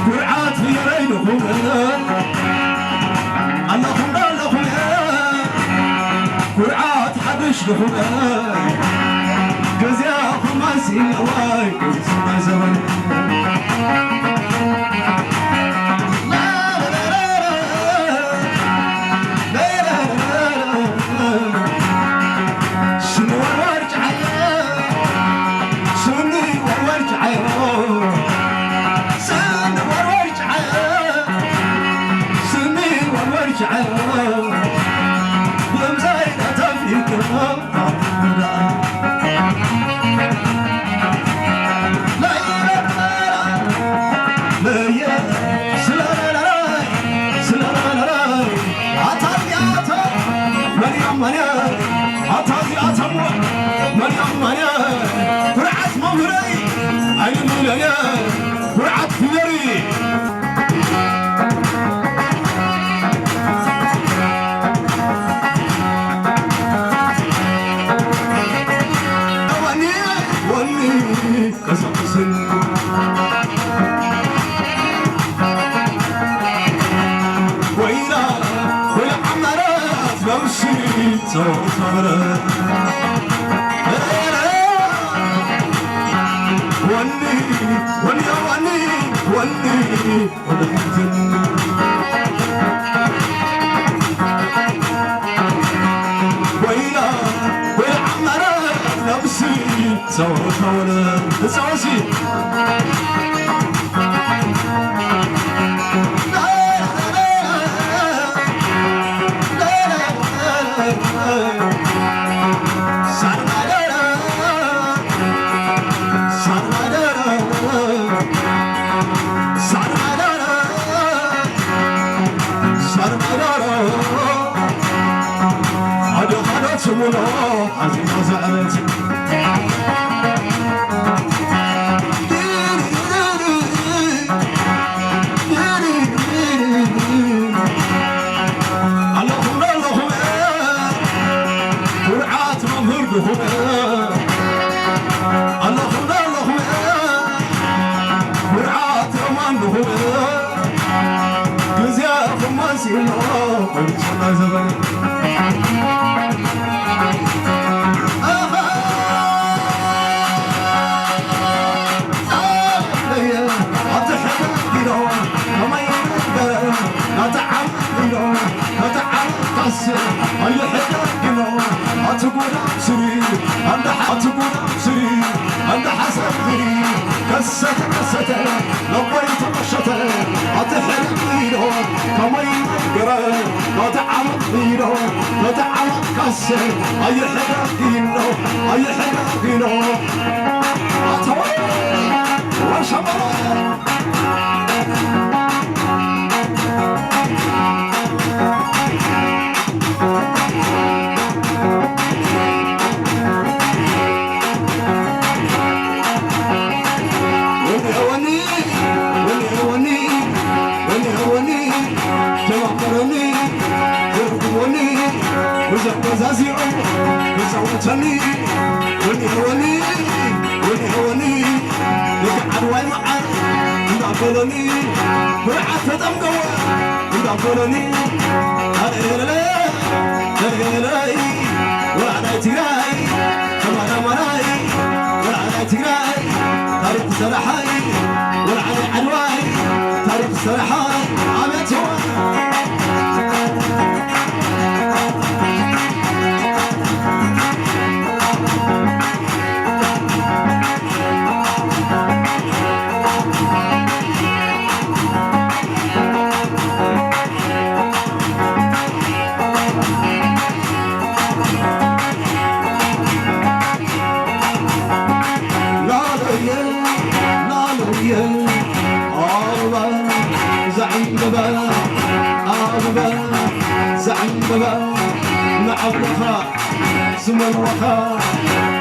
قرعات في رينهم اللهم قرعات حبش لهم جزاهم عسي الله يسمع زمن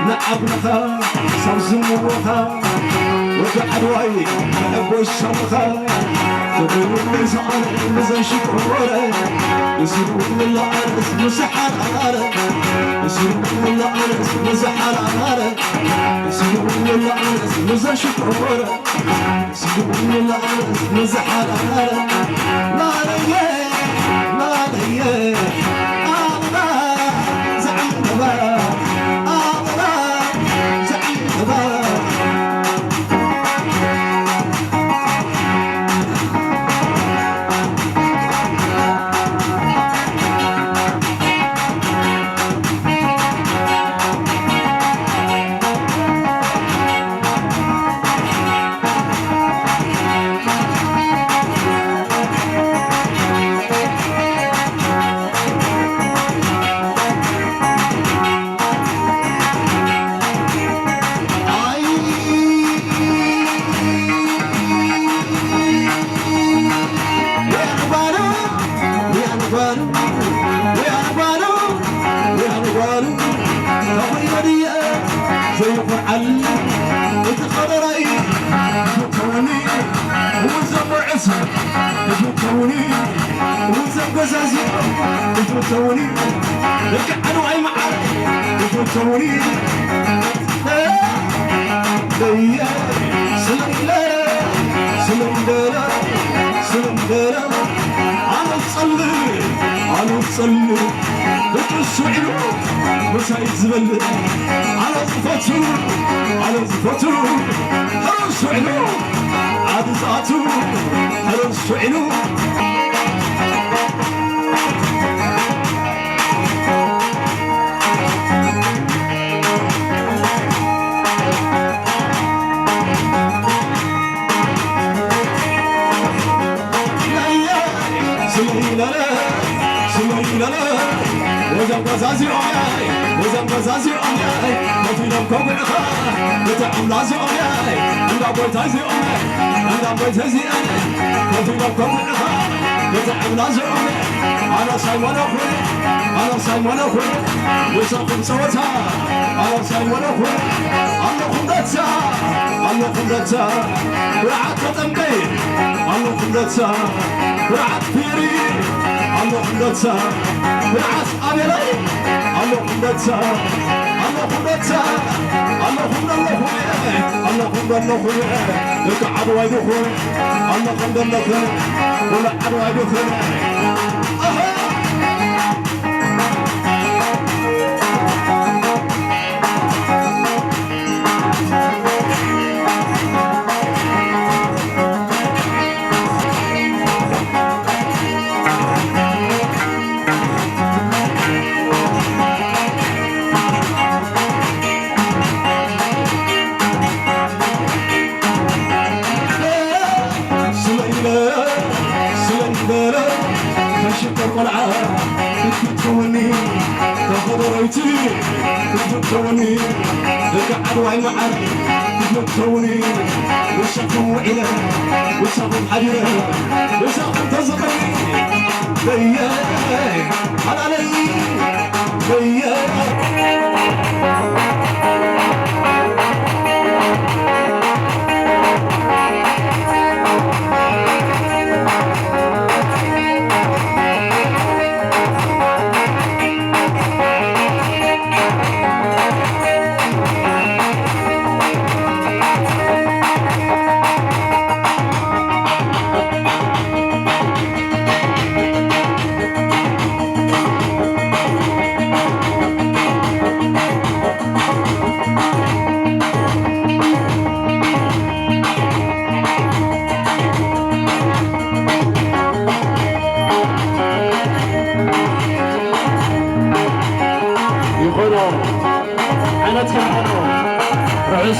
نعبنها سوزموها وجعلواي بحب الشمخة تقولوا لي زعل مزن شكورة يسيروا من العرس مسح العرس يسيروا من العرس مسح العرس العرس مزا شكورة سلوني العرس مزا حرارة لا ليه لا ليه توني رجعوا اي معاي توني ليا سلندرة انا تصلي بتسعلو وسايد زبل على صفاتو هلو سعلو عاد زاتو هلو سعلو وزازي أمي ما في لم كوب عخا بتعم لازي أمي عند أبوي تازي أمي ما في لم كوب عخا بتعم لازي أمي أنا سايمون أخوي وساقم سوتها أنا سايمون أخوي أنا خندتها وعد تطمقي أنا خندتها وعد فيري أنا خندتها وعد أبيلي أنا خندتها لك عدوى دخول أنا خندتك ولا عدوى دخول توني رجع وعي معك توني وشكم وعلا وشكم حريرة وشكم تزقني بيا على بيا أنا تكلموا رئيس